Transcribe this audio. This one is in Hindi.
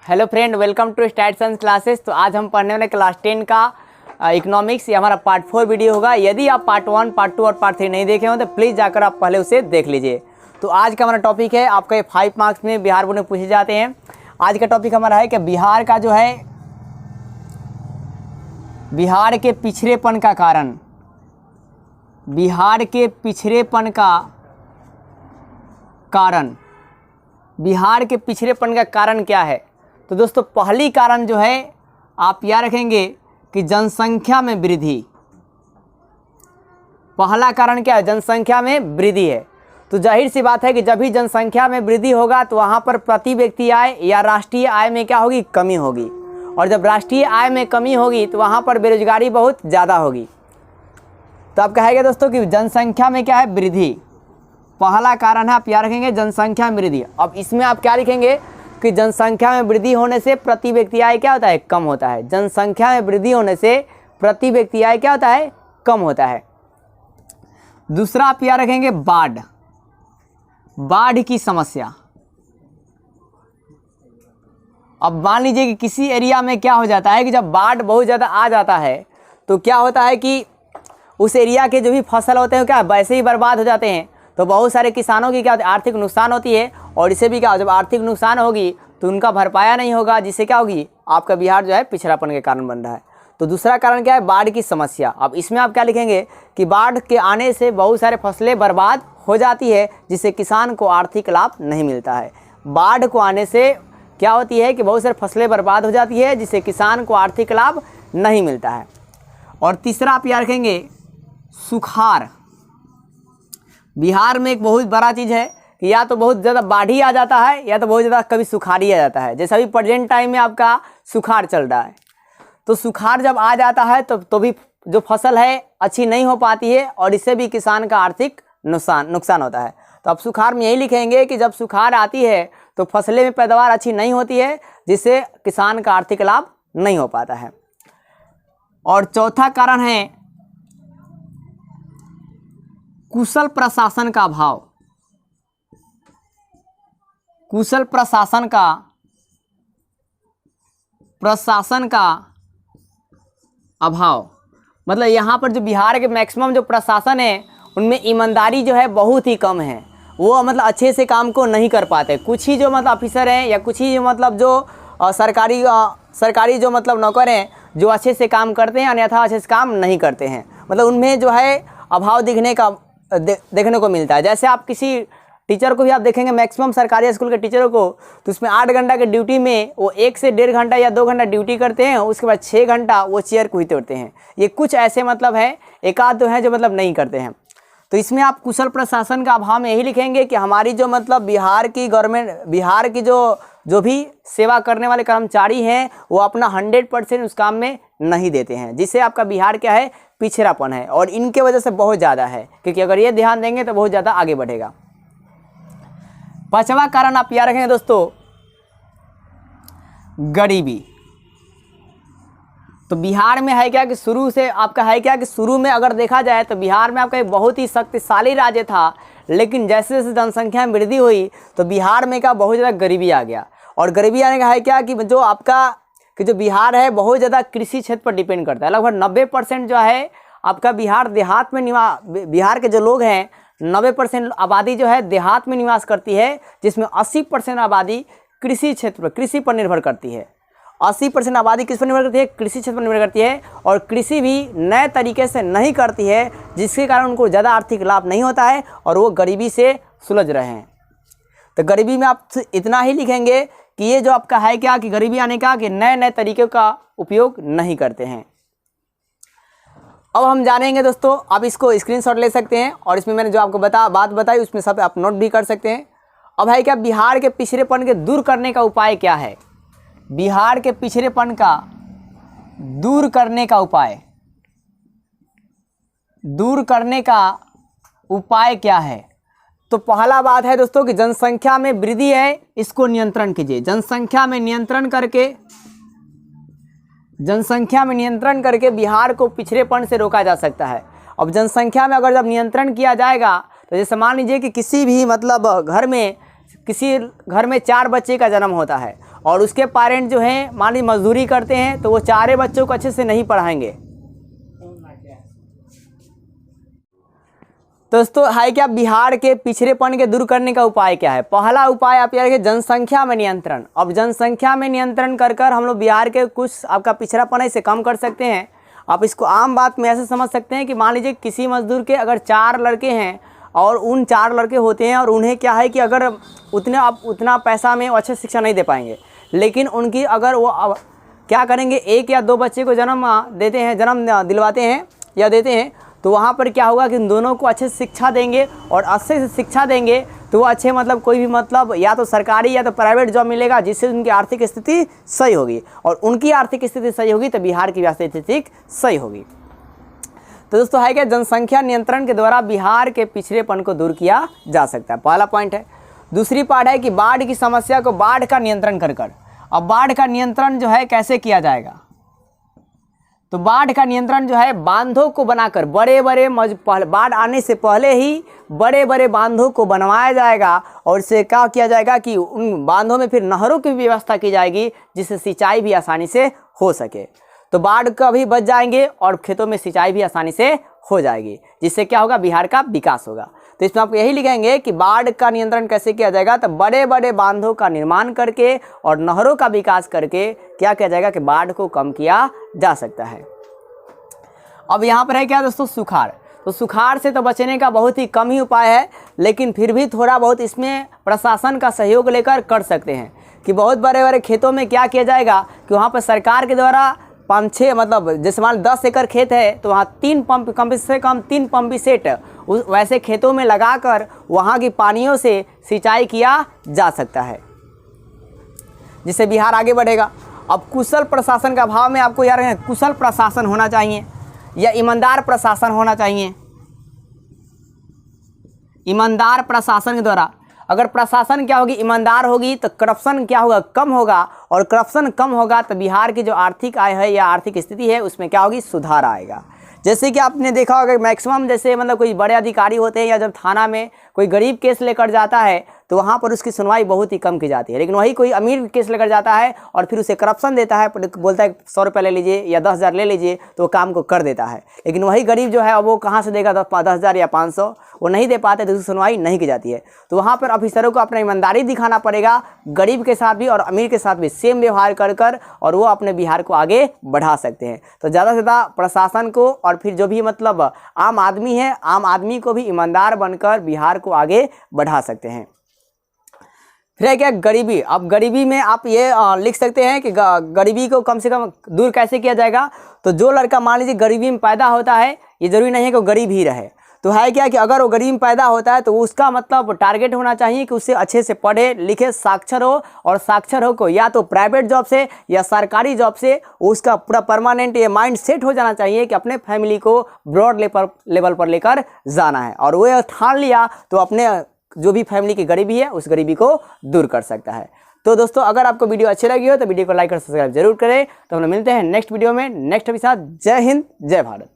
Hello friend, welcome to stat science classes. तो आज हम पढ़ने वाले क्लास 10 का इकोनॉमिक्स। ये हमारा पार्ट 4 वीडियो होगा। यदि आप पार्ट 1, पार्ट 2 और पार्ट 3 नहीं देखे हो तो प्लीज़ जाकर आप पहले उसे देख लीजिए। तो आज का हमारा टॉपिक है, आपका ये 5 मार्क्स में बिहार बोर्ड में पूछे जाते हैं। आज का टॉपिक हमारा है कि बिहार का जो है, बिहार के पिछड़ेपन का कारण, बिहार के पिछड़ेपन का कारण, बिहार के पिछड़ेपन का कारण क्या है। तो दोस्तों पहली कारण जो है आप याद रखेंगे कि जनसंख्या में वृद्धि। पहला कारण क्या है? जनसंख्या में वृद्धि है। तो जाहिर सी बात है कि जब भी जनसंख्या में वृद्धि होगा तो वहाँ पर प्रति व्यक्ति आय या राष्ट्रीय आय में क्या होगी? कमी होगी। और जब राष्ट्रीय आय में कमी होगी तो वहाँ पर बेरोजगारी बहुत ज़्यादा होगी। तो आप कहेंगे दोस्तों कि जनसंख्या में क्या है? वृद्धि। पहला कारण है, आप याद रखेंगे, जनसंख्या में वृद्धि। अब इसमें आप क्या लिखेंगे कि जनसंख्या में वृद्धि होने से प्रति व्यक्ति आय क्या होता है? कम होता है। जनसंख्या में वृद्धि होने से प्रति व्यक्ति आय क्या होता है? कम होता है। दूसरा आप याद रखेंगे बाढ़, बाढ़ की समस्या। अब मान लीजिए कि किसी एरिया में क्या हो जाता है कि जब बाढ़ बहुत ज़्यादा आ जाता है तो क्या होता है कि उस एरिया के जो भी फसल होते हैं क्या वैसे ही बर्बाद हो जाते हैं। तो बहुत सारे किसानों की क्या होती है? आर्थिक नुकसान होती है। और इससे भी क्या, जब आर्थिक नुकसान होगी तो उनका भरपाया नहीं होगा, जिससे क्या होगी? आपका बिहार जो है पिछड़ापन के कारण बन रहा है। तो दूसरा कारण क्या है? बाढ़ की समस्या। अब इसमें आप क्या लिखेंगे कि बाढ़ के आने से बहुत सारे फसलें बर्बाद हो जाती है, जिससे किसान को आर्थिक लाभ नहीं मिलता है। बाढ़ को आने से क्या होती है कि बहुत सारी फसलें बर्बाद हो जाती है, जिससे किसान को आर्थिक लाभ नहीं मिलता है। और तीसरा आप याद रखेंगे सुखाड़। बिहार में एक बहुत बड़ा चीज़ है कि या तो बहुत ज़्यादा बाढ़ ही आ जाता है या तो बहुत ज़्यादा कभी सुखाड़ ही आ जाता है। जैसे अभी प्रेजेंट टाइम में आपका सुखाड़ चल रहा है। तो सुखाड़ जब आ जाता है तो भी जो फसल है अच्छी नहीं हो पाती है और इससे भी किसान का आर्थिक नुकसान होता है। तो आप सुखाड़ में यही लिखेंगे कि जब सुखाड़ आती है तो फसलें में पैदावार अच्छी नहीं होती है, जिससे किसान का आर्थिक लाभ नहीं हो पाता है। और चौथा कारण है कुशल प्रशासन का अभाव। कुशल प्रशासन का अभाव मतलब यहाँ पर जो बिहार के मैक्सिमम जो प्रशासन है उनमें ईमानदारी जो है बहुत ही कम है। वो मतलब अच्छे से काम को नहीं कर पाते। कुछ ही जो मतलब ऑफिसर हैं या कुछ ही जो मतलब जो सरकारी जो मतलब नौकर हैं जो अच्छे से काम करते हैं, अन्यथा अच्छे से काम नहीं करते हैं। मतलब उनमें जो है अभाव देखने को मिलता है। जैसे आप किसी टीचर को भी आप देखेंगे, मैक्सिमम सरकारी स्कूल के टीचरों को, तो उसमें 8 घंटा के ड्यूटी में वो 1 से 1.5 घंटा या 2 घंटा ड्यूटी करते हैं। उसके बाद 6 घंटा वो चेयर को ही तोड़ते हैं। ये कुछ ऐसे मतलब है, एक आध तो है जो मतलब नहीं करते हैं। तो इसमें आप कुशल प्रशासन का अभाव में यही लिखेंगे कि हमारी जो मतलब बिहार की गवर्नमेंट, बिहार की जो भी सेवा करने वाले कर्मचारी हैं वो अपना 100% उस काम में नहीं देते हैं, जिससे आपका बिहार क्या है? पिछड़ापन है। और इनके वजह से बहुत ज़्यादा है, क्योंकि अगर ये ध्यान देंगे तो बहुत ज़्यादा आगे बढ़ेगा। पांचवा कारण आप याद रखेंगे दोस्तों, गरीबी। तो बिहार में है क्या कि शुरू से आपका है क्या कि शुरू में अगर देखा जाए तो बिहार में आपका एक बहुत ही शक्तिशाली राज्य था, लेकिन जैसे जैसे जनसंख्या में वृद्धि हुई तो बिहार में क्या बहुत ज़्यादा गरीबी आ गया। और गरीबी आने का है क्या कि जो आपका कि जो बिहार है बहुत ज़्यादा कृषि क्षेत्र पर डिपेंड करता है। लगभग 90% जो है आपका बिहार देहात में बिहार के जो लोग हैं 90% आबादी जो है देहात में निवास करती है, जिसमें 80% आबादी कृषि क्षेत्र पर, कृषि पर निर्भर करती है। 80% आबादी किस पर निर्भर करती है? कृषि क्षेत्र पर निर्भर करती है। और कृषि भी नए तरीके से नहीं करती है, जिसके कारण उनको ज़्यादा आर्थिक लाभ नहीं होता है और वो गरीबी से सुलझ रहे हैं। तो गरीबी में आप इतना ही लिखेंगे कि ये जो आपका है क्या कि गरीबी आने का कि नए नए तरीक़ों का उपयोग नहीं करते हैं। अब हम जानेंगे दोस्तों, आप इसको स्क्रीनशॉट ले सकते हैं और इसमें मैंने जो आपको बात बताई उसमें सब आप नोट भी कर सकते हैं। अब है क्या, बिहार के पिछड़ेपन के दूर करने का उपाय क्या है? बिहार के पिछड़ेपन का दूर करने का उपाय क्या है? तो पहला बात है दोस्तों कि जनसंख्या में वृद्धि है, इसको नियंत्रण कीजिए। जनसंख्या में नियंत्रण करके बिहार को पिछड़ेपन से रोका जा सकता है। अब जनसंख्या में अगर जब नियंत्रण किया जाएगा तो जैसे मान लीजिए कि किसी भी मतलब घर में 4 बच्चे का जन्म होता है और उसके पेरेंट जो हैं मान लीजिए मजदूरी करते हैं, तो वो चारे बच्चों को अच्छे से नहीं पढ़ाएंगे। दोस्तों है क्या बिहार के पिछड़ेपन के दूर करने का उपाय क्या है? पहला उपाय आप याद रखिए, जनसंख्या में नियंत्रण। अब जनसंख्या में नियंत्रण कर हम लोग बिहार के कुछ आपका पिछड़ापन इसे कम कर सकते हैं। आप इसको आम बात में ऐसे समझ सकते हैं कि मान लीजिए किसी मजदूर के अगर 4 लड़के हैं और उन 4 लड़के होते हैं और उन्हें क्या है कि अगर उतना पैसा में वो अच्छे शिक्षा नहीं दे पाएंगे, लेकिन उनकी अगर वो क्या करेंगे, 1 या 2 बच्चे को जन्म दिलवाते हैं या देते हैं, तो वहाँ पर क्या होगा कि उन दोनों को अच्छे से शिक्षा देंगे और अच्छे से शिक्षा देंगे तो वो अच्छे मतलब कोई भी मतलब या तो सरकारी या तो प्राइवेट जॉब मिलेगा, जिससे उनकी आर्थिक स्थिति सही होगी, और उनकी आर्थिक स्थिति सही होगी तो बिहार की आर्थिक स्थिति सही होगी। तो दोस्तों है क्या, जनसंख्या नियंत्रण के द्वारा बिहार के पिछड़ेपन को दूर किया जा सकता है, पहला पॉइंट है। दूसरी पार्ट है कि बाढ़ की समस्या को बाढ़ का नियंत्रण कर। अब बाढ़ का नियंत्रण जो है कैसे किया जाएगा, तो बाढ़ का नियंत्रण जो है बांधों को बनाकर बाढ़ आने से पहले ही बड़े बड़े बांधों को बनवाया जाएगा, और इससे क्या किया जाएगा कि उन बांधों में फिर नहरों की व्यवस्था की जाएगी, जिससे सिंचाई भी आसानी से हो सके। तो बाढ़ का भी बच जाएंगे और खेतों में सिंचाई भी आसानी से हो जाएगी, जिससे क्या होगा, बिहार का विकास होगा। तो इसमें आप यही लिखेंगे कि बाढ़ का नियंत्रण कैसे किया जाएगा, तो बड़े बड़े बांधों का निर्माण करके और नहरों का विकास करके क्या किया जाएगा कि बाढ़ को कम किया जा सकता है। अब यहाँ पर है क्या दोस्तों, सुखाड़। तो सुखाड़ से तो बचने का बहुत ही कम ही उपाय है, लेकिन फिर भी थोड़ा बहुत इसमें प्रशासन का सहयोग लेकर कर सकते हैं कि बहुत बड़े बड़े खेतों में क्या किया जाएगा कि वहाँ पर सरकार के द्वारा 5-6 मतलब जैसे मान 10 एकड़ खेत है तो वहाँ 3 पंप कम से कम 3 पंप सेट वैसे खेतों में लगाकर वहाँ की पानियों से सिंचाई किया जा सकता है, जिससे बिहार आगे बढ़ेगा। अब कुशल प्रशासन का अभाव में आपको यार कुशल प्रशासन होना चाहिए या ईमानदार प्रशासन होना चाहिए। ईमानदार प्रशासन के द्वारा अगर प्रशासन क्या होगी, ईमानदार होगी, तो करप्शन क्या होगा, कम होगा, और करप्शन कम होगा तो बिहार की जो आर्थिक आय है या आर्थिक स्थिति है उसमें क्या होगी, सुधार आएगा। जैसे कि आपने देखा होगा मैक्सिमम जैसे मतलब कोई बड़े अधिकारी होते हैं या जब थाना में कोई गरीब केस लेकर जाता है तो वहाँ पर उसकी सुनवाई बहुत ही कम की जाती है, लेकिन वही कोई अमीर केस लेकर जाता है और फिर उसे करप्शन देता है, बोलता है 100 रुपये ले लीजिए या 10,000 ले लीजिए, तो वो काम को कर देता है। लेकिन वही गरीब जो है वो कहाँ से देगा 10,000 या 500, वो नहीं दे पाते तो उसकी सुनवाई नहीं की जाती है। तो वहाँ पर ऑफिसरों को अपना ईमानदारी दिखाना पड़ेगा, गरीब के साथ भी और अमीर के साथ भी सेम व्यवहार कर और वो अपने बिहार को आगे बढ़ा सकते हैं। तो ज़्यादा से ज़्यादा प्रशासन को और फिर जो भी मतलब आम आदमी है, आम आदमी को भी ईमानदार बनकर बिहार को आगे बढ़ा सकते हैं। फिर है क्या, गरीबी। अब गरीबी में आप ये लिख सकते हैं कि गरीबी को कम से कम दूर कैसे किया जाएगा। तो जो लड़का मान लीजिए गरीबी में पैदा होता है, ये जरूरी नहीं है कि वो गरीब ही रहे, तो है क्या कि अगर वो गरीब में पैदा होता है तो उसका मतलब टारगेट होना चाहिए कि उससे अच्छे से पढ़े लिखे साक्षर हो, और साक्षर हो को या तो प्राइवेट जॉब से या सरकारी जॉब से उसका पूरा परमानेंट ये माइंड सेट हो जाना चाहिए कि अपने फैमिली को ब्रॉड लेवल पर लेकर जाना है, और वो ठान लिया तो अपने जो भी फैमिली की गरीबी है उस गरीबी को दूर कर सकता है। तो दोस्तों अगर आपको वीडियो अच्छी लगी हो तो वीडियो को लाइक और सब्सक्राइब जरूर करें। तो हम लोग मिलते हैं नेक्स्ट वीडियो में नेक्स्ट के साथ। जय हिंद, जय भारत।